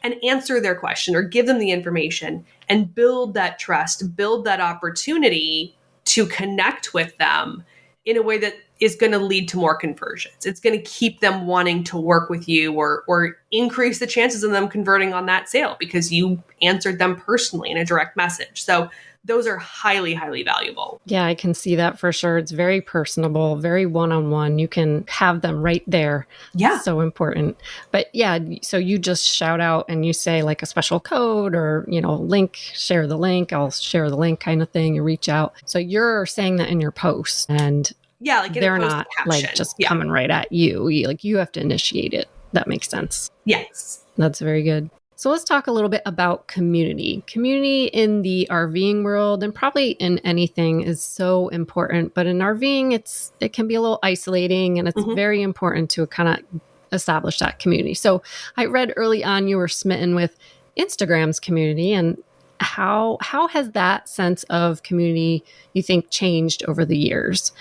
and answer their question or give them the information and build that trust, build that opportunity to connect with them in a way that is going to lead to more conversions. It's going to keep them wanting to work with you or increase the chances of them converting on that sale because you answered them personally in a direct message. So those are highly, highly valuable. Yeah, I can see that for sure. It's very personable, very one-on-one. You can have them right there. Yeah. So important. But yeah, so you just shout out and you say like a special code or, link, share the link, I'll share the link kind of thing. You reach out. So you're saying that in your post and they're not like just coming right at you. You have to initiate it. That makes sense. Yes. That's very good. So let's talk a little bit about community. Community in the RVing world and probably in anything is so important. But in RVing, it can be a little isolating and it's very important to kind of establish that community. So I read early on you were smitten with Instagram's community, and how has that sense of community you think changed over the years?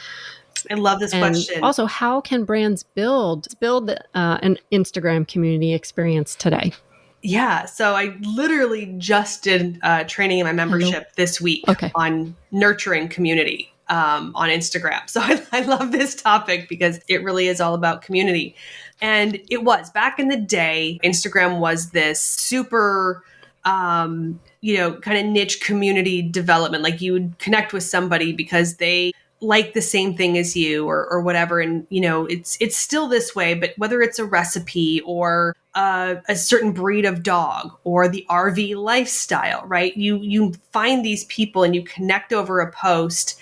I love this question. Also, how can brands build an Instagram community experience today? Yeah. So I literally just did training in my membership this week on nurturing community on Instagram. So I love this topic because it really is all about community. And it was back in the day, Instagram was this super, kind of niche community development. Like you would connect with somebody because they like the same thing as you or whatever. And, it's still this way, but whether it's a recipe or a certain breed of dog or the RV lifestyle, right? You find these people and you connect over a post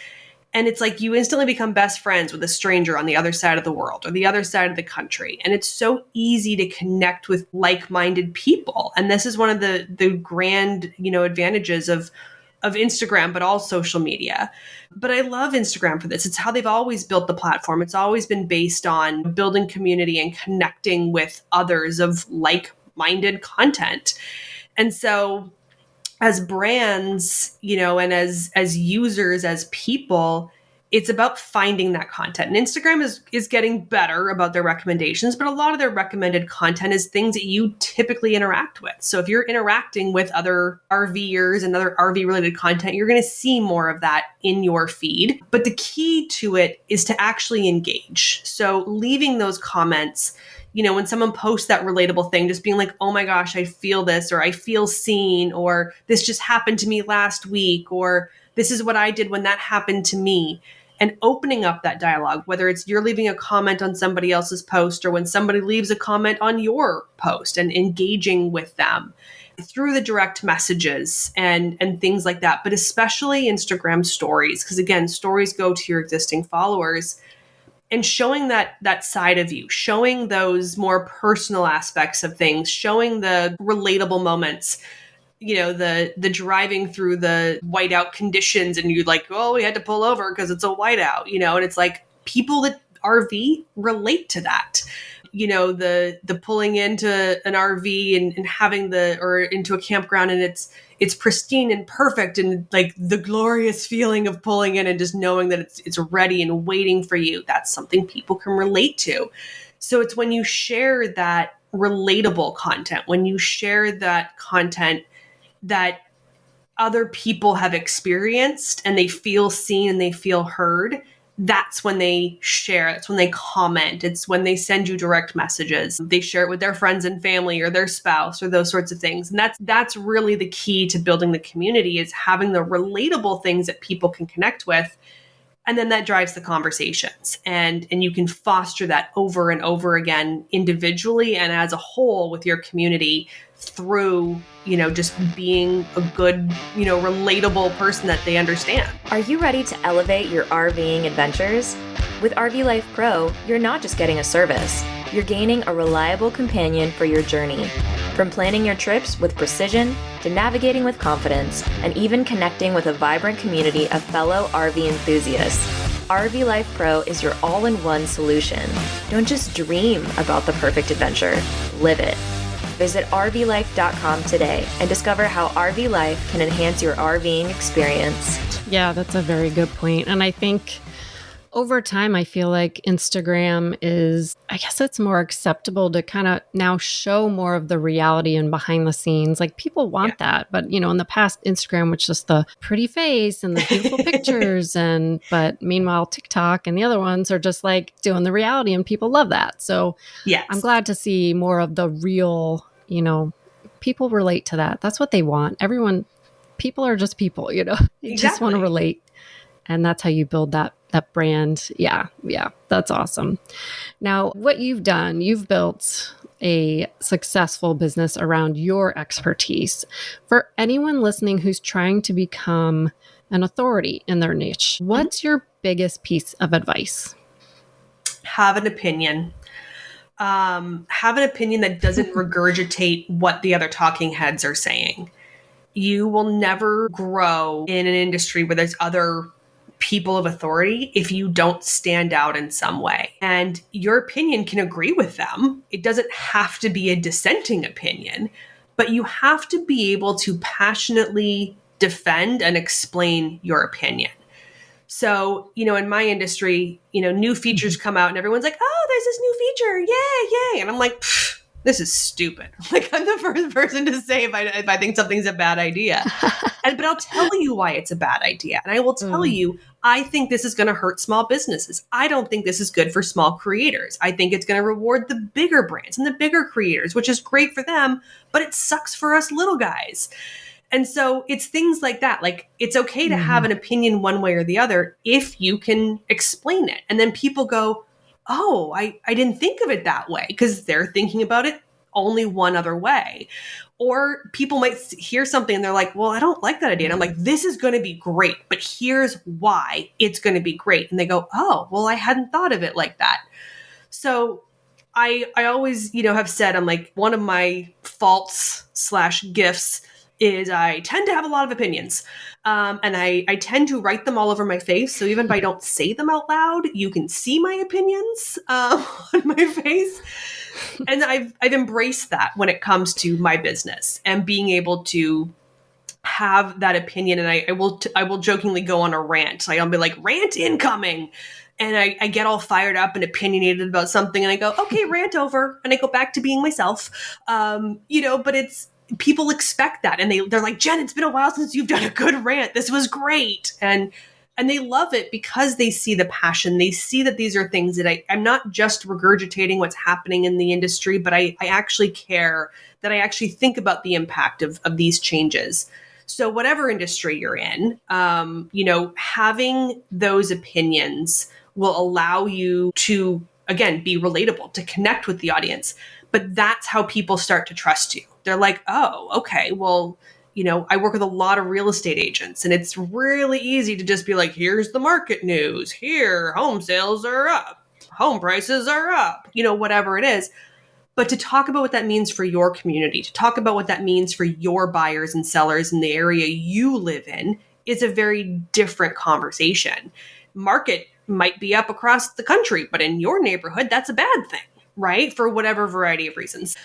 and it's like you instantly become best friends with a stranger on the other side of the world or the other side of the country. And it's so easy to connect with like-minded people. And this is one of the grand, advantages of Instagram, but all social media. But I love Instagram for this. It's how they've always built the platform. It's always been based on building community and connecting with others of like-minded content. And so as brands, and as users, as people, it's about finding that content. And Instagram is getting better about their recommendations, but a lot of their recommended content is things that you typically interact with. So if you're interacting with other RVers and other RV related content, you're going to see more of that in your feed. But the key to it is to actually engage. So leaving those comments, when someone posts that relatable thing, just being like, "Oh my gosh, I feel this," or "I feel seen," or "This just happened to me last week," or "This is what I did when that happened to me." And opening up that dialogue, whether it's you're leaving a comment on somebody else's post or when somebody leaves a comment on your post, and engaging with them through the direct messages and things like that. But especially Instagram stories, because again, stories go to your existing followers, and showing that side of you, showing those more personal aspects of things, showing the relatable moments, the driving through the whiteout conditions and you're like, "Oh, we had to pull over because it's a whiteout," and it's like people that RV relate to that. the pulling into an RV and having or into a campground, and it's pristine and perfect, and like the glorious feeling of pulling in and just knowing that it's ready and waiting for you. That's something people can relate to. So it's when you share that relatable content, when you share that content that other people have experienced and they feel seen and they feel heard, that's when they share. That's when they comment. It's when they send you direct messages. They share it with their friends and family or their spouse or those sorts of things. And that's really the key to building the community, is having the relatable things that people can connect with. And then that drives the conversations. And you can foster that over and over again, individually and as a whole with your community, through, just being a good, relatable person that they understand. Are you ready to elevate your RVing adventures? With RV Life Pro, you're not just getting a service, you're gaining a reliable companion for your journey. From planning your trips with precision to navigating with confidence, and even connecting with a vibrant community of fellow RV enthusiasts, RV Life Pro is your all-in-one solution. Don't just dream about the perfect adventure, live it. Visit RVLife.com today and discover how RV Life can enhance your RVing experience. Yeah, that's a very good point. And I think over time, I feel like Instagram it's more acceptable to kind of now show more of the reality and behind the scenes. Like people want that. But, in the past, Instagram was just the pretty face and the beautiful pictures. But meanwhile, TikTok and the other ones are just like doing the reality, and people love that. So yes. I'm glad to see more of the real, people relate to that. That's what they want. People are just people, they just want to relate. And that's how you build that brand. Yeah, that's awesome. Now, what you've done, you've built a successful business around your expertise. For anyone listening who's trying to become an authority in their niche, what's your biggest piece of advice? Have an opinion. Have an opinion that doesn't regurgitate what the other talking heads are saying. You will never grow in an industry where there's other people of authority if you don't stand out in some way. And your opinion can agree with them. It doesn't have to be a dissenting opinion, but you have to be able to passionately defend and explain your opinion. So, in my industry, new features come out and everyone's like, oh, there's this new feature. Yay. And I'm like, this is stupid. Like, I'm the first person to say if I think something's a bad idea. But I'll tell you why it's a bad idea. And I will tell you, I think this is going to hurt small businesses. I don't think this is good for small creators. I think it's going to reward the bigger brands and the bigger creators, which is great for them, but it sucks for us little guys. And so it's things like that. Like, it's okay to have an opinion one way or the other if you can explain it. And then people go, oh, I didn't think of it that way, because they're thinking about it only one other way. Or people might hear something and they're like, well, I don't like that idea. And I'm like, this is going to be great, but here's why it's going to be great. And they go, oh, well, I hadn't thought of it like that. So I always, have said, I'm like, one of my faults/gifts is I tend to have a lot of opinions. And I tend to write them all over my face. So even if I don't say them out loud, you can see my opinions on my face. And I've embraced that when it comes to my business and being able to have that opinion. And I will jokingly go on a rant. Like, I'll be like, rant incoming. And I get all fired up and opinionated about something. And I go, okay, rant over. And I go back to being myself. But people expect that. And they're like, Jen, it's been a while since you've done a good rant. This was great. And they love it because they see the passion. They see that these are things that I'm not just regurgitating what's happening in the industry, but I actually care, that I actually think about the impact of these changes. So whatever industry you're in, having those opinions will allow you to, again, be relatable, to connect with the audience. But that's how people start to trust you. They're like, oh, okay, well, I work with a lot of real estate agents, and it's really easy to just be like, here's the market news. Here, home sales are up. Home prices are up, whatever it is. But to talk about what that means for your community, to talk about what that means for your buyers and sellers in the area you live in, is a very different conversation. Market might be up across the country, but in your neighborhood, that's a bad thing. right? For whatever variety of reasons.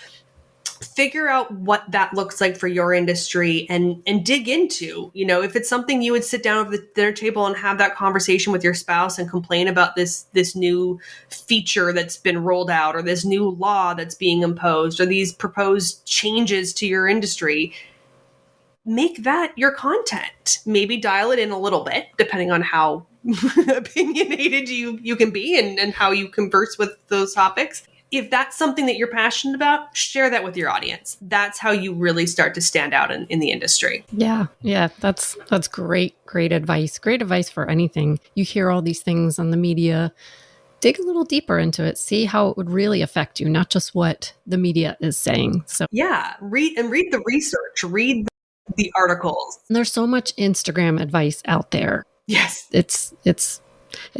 Figure out what that looks like for your industry and dig into, if it's something you would sit down over the dinner table and have that conversation with your spouse and complain about this new feature that's been rolled out, or this new law that's being imposed, or these proposed changes to your industry. Make that your content. Maybe dial it in a little bit, depending on how opinionated you can be and how you converse with those topics. If that's something that you're passionate about, share that with your audience. That's how you really start to stand out in the industry. Yeah. That's great advice. Great advice for anything. You hear all these things on the media. Dig a little deeper into it. See how it would really affect you, not just what the media is saying. So yeah, read the research. Read the articles. There's so much Instagram advice out there. Yes. It's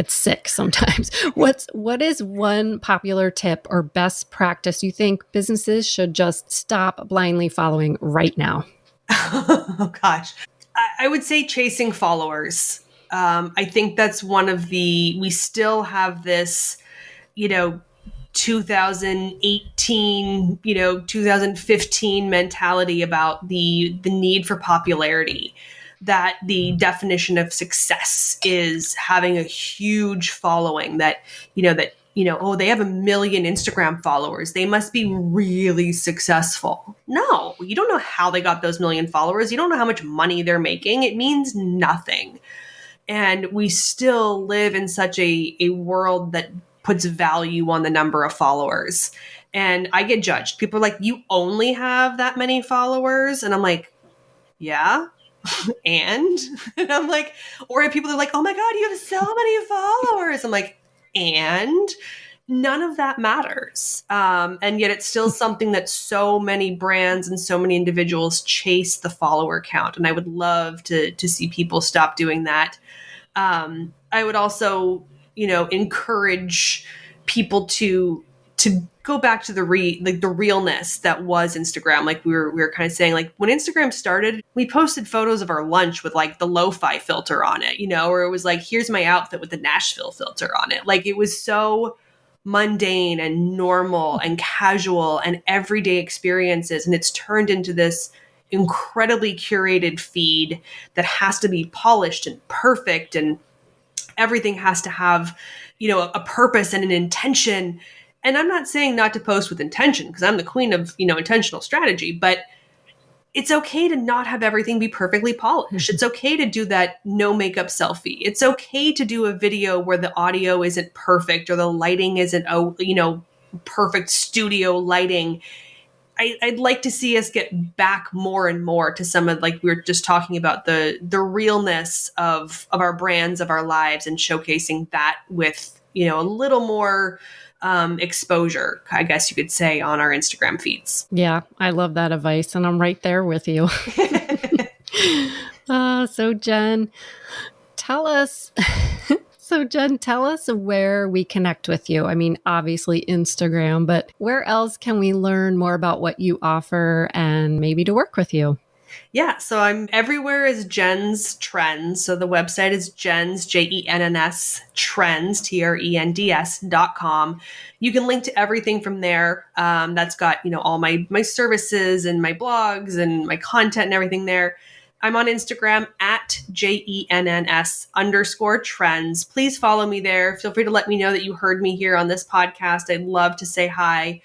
sick sometimes. What is one popular tip or best practice you think businesses should just stop blindly following right now? Oh, gosh. I would say chasing followers. I think that's we still have this, 2018, 2015 mentality about the need for popularity. That the definition of success is having a huge following, they have 1 million Instagram followers, they must be really successful. No, you don't know how they got those 1 million followers. You don't know how much money they're making. It means nothing. And we still live in such a world that puts value on the number of followers. And I get judged. People are like, you only have that many followers? And I'm like, yeah. And I'm like, or people are like, oh my God, you have so many followers. I'm like, and none of that matters. And yet it's still something that so many brands and so many individuals chase the follower count. And I would love to see people stop doing that. I would also, encourage people to go back to the realness that was Instagram. Like we were kind of saying, like when Instagram started, we posted photos of our lunch with like the lo-fi filter on it, or it was like, here's my outfit with the Nashville filter on it. Like it was so mundane and normal and casual and everyday experiences. And it's turned into this incredibly curated feed that has to be polished and perfect, and everything has to have, a purpose and an intention. And I'm not saying not to post with intention, because I'm the queen of, intentional strategy, but it's okay to not have everything be perfectly polished. It's okay to do that no makeup selfie. It's okay to do a video where the audio isn't perfect or the lighting isn't, perfect studio lighting. I'd like to see us get back more and more to some of, like we were just talking about, the realness of our brands, of our lives, and showcasing that with, a little more exposure, I guess you could say, on our Instagram feeds. Yeah, I love that advice, and I'm right there with you. So Jen, tell us where we connect with you. I mean, obviously Instagram, but where else can we learn more about what you offer and maybe to work with you? Yeah, so I'm everywhere as Jen's Trends. So the website is Jen's, JENNS, Trends, TRENDS.com. You can link to everything from there. That's got, all my services and my blogs and my content and everything there. I'm on Instagram at JENNS_trends. Please follow me there. Feel free to let me know that you heard me here on this podcast. I'd love to say hi.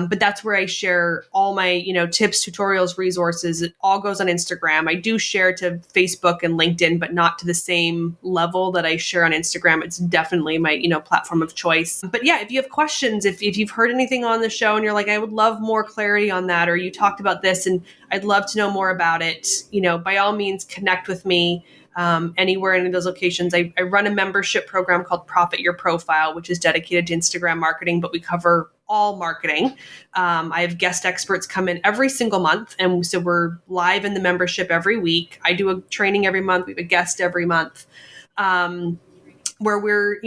But that's where I share all my, tips, tutorials, resources. It all goes on Instagram. I do share to Facebook and LinkedIn, but not to the same level that I share on Instagram. It's definitely my, platform of choice. But yeah, if you have questions, if you've heard anything on the show and you're like, I would love more clarity on that, or you talked about this and I'd love to know more about it, by all means, connect with me. Anywhere in those locations. I run a membership program called Profit Your Profile, which is dedicated to Instagram marketing, but we cover all marketing. I have guest experts come in every single month. And so we're live in the membership every week. I do a training every month. We have a guest every month, where we're,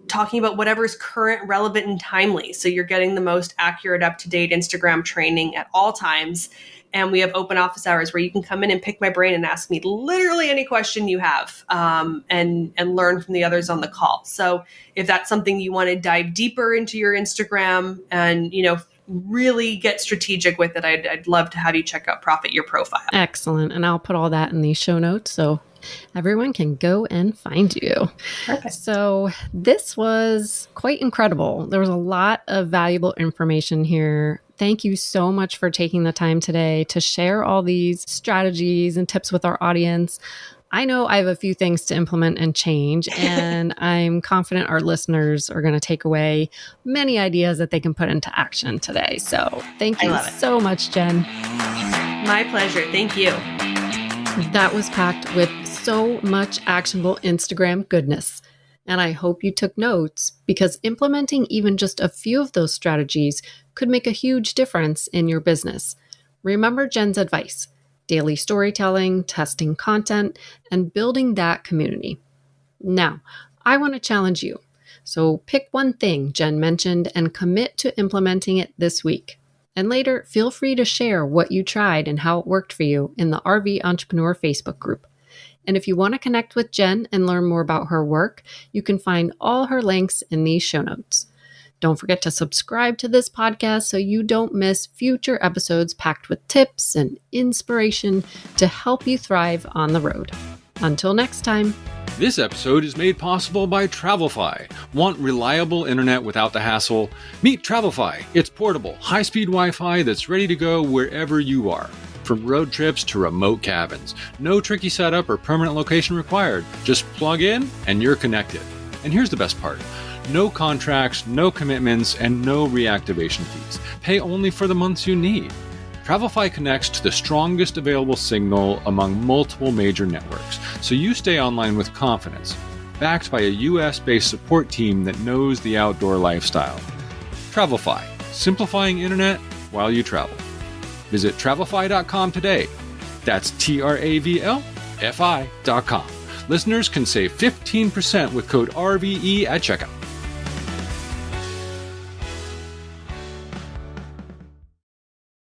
talking about whatever is current, relevant, and timely. So you're getting the most accurate, up-to-date Instagram training at all times. And we have open office hours where you can come in and pick my brain and ask me literally any question you have, and learn from the others on the call. So if that's something you want to dive deeper into your Instagram and, really get strategic with it, I'd love to have you check out Profit Your Profile. Excellent. And I'll put all that in the show notes so everyone can go and find you. Perfect. So this was quite incredible. There was a lot of valuable information here. Thank you so much for taking the time today to share all these strategies and tips with our audience. I know I have a few things to implement and change, and I'm confident our listeners are going to take away many ideas that they can put into action today. So thank you so much, Jen. My pleasure. Thank you. That was packed with so much actionable Instagram goodness. And I hope you took notes, because implementing even just a few of those strategies could make a huge difference in your business. Remember Jen's advice: daily storytelling, testing content, and building that community. Now, I want to challenge you. So pick one thing Jen mentioned and commit to implementing it this week. And later, feel free to share what you tried and how it worked for you in the RV Entrepreneur Facebook group. And if you want to connect with Jen and learn more about her work, you can find all her links in these show notes. Don't forget to subscribe to this podcast so you don't miss future episodes packed with tips and inspiration to help you thrive on the road. Until next time. This episode is made possible by Travelfy. Want reliable internet without the hassle? Meet Travelfy. It's portable, high-speed Wi-Fi that's ready to go wherever you are. From road trips to remote cabins. No tricky setup or permanent location required. Just plug in and you're connected. And here's the best part. No contracts, no commitments, and no reactivation fees. Pay only for the months you need. Travelfy connects to the strongest available signal among multiple major networks, so you stay online with confidence, backed by a US-based support team that knows the outdoor lifestyle. Travelfy, simplifying internet while you travel. Visit travelfy.com today. That's TRAVLFI.com. Listeners can save 15% with code RVE at checkout.